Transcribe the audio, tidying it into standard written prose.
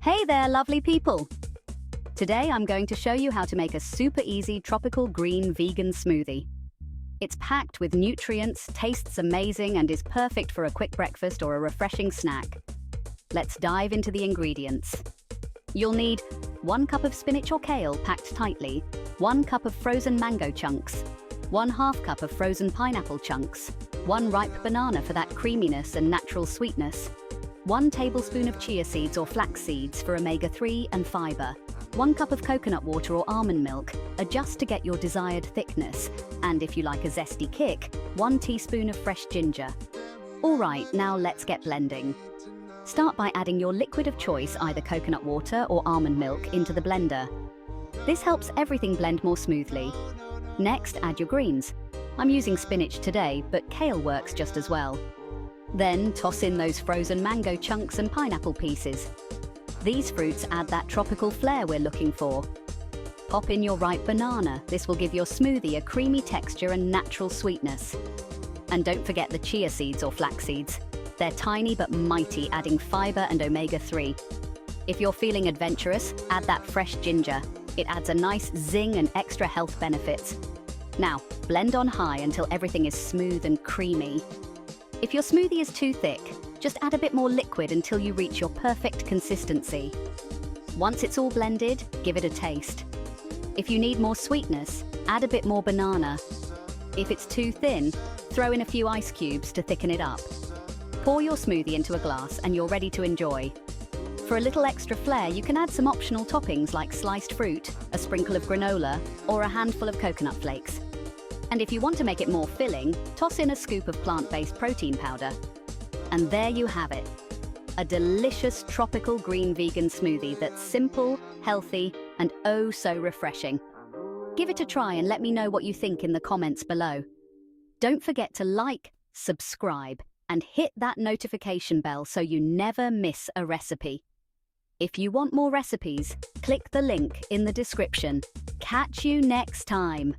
Hey there, lovely people! Today I'm going to show you how to make a super easy tropical green vegan smoothie. It's packed with nutrients, tastes amazing, and is perfect for a quick breakfast or a refreshing snack. Let's dive into the ingredients. You'll need 1 cup of spinach or kale packed tightly, 1 cup of frozen mango chunks, 1/2 cup of frozen pineapple chunks, 1 ripe banana for that creaminess and natural sweetness, 1 tablespoon of chia seeds or flax seeds for omega-3 and fiber, 1 cup of coconut water or almond milk, adjust to get your desired thickness, and if you like a zesty kick, 1 teaspoon of fresh ginger. Alright, now let's get blending. Start by adding your liquid of choice, either coconut water or almond milk, into the blender. This helps everything blend more smoothly. Next, add your greens. I'm using spinach today, but kale works just as well. Then toss in those frozen mango chunks and pineapple pieces. These fruits add that tropical flair we're looking for. Pop in your ripe banana. This will give your smoothie a creamy texture and natural sweetness. And don't forget the chia seeds or flax seeds. They're tiny but mighty, adding fiber and omega-3. If you're feeling adventurous, add that fresh ginger. It adds a nice zing and extra health benefits. Now, blend on high until everything is smooth and creamy. If your smoothie is too thick, just add a bit more liquid until you reach your perfect consistency. Once it's all blended, give it a taste. If you need more sweetness, add a bit more banana. If it's too thin, throw in a few ice cubes to thicken it up. Pour your smoothie into a glass and you're ready to enjoy. For a little extra flair, you can add some optional toppings like sliced fruit, a sprinkle of granola, or a handful of coconut flakes. And if you want to make it more filling, toss in a scoop of plant-based protein powder. And there you have it. A delicious tropical green vegan smoothie that's simple, healthy, and oh so refreshing. Give it a try and let me know what you think in the comments below. Don't forget to like, subscribe, and hit that notification bell so you never miss a recipe. If you want more recipes, click the link in the description. Catch you next time.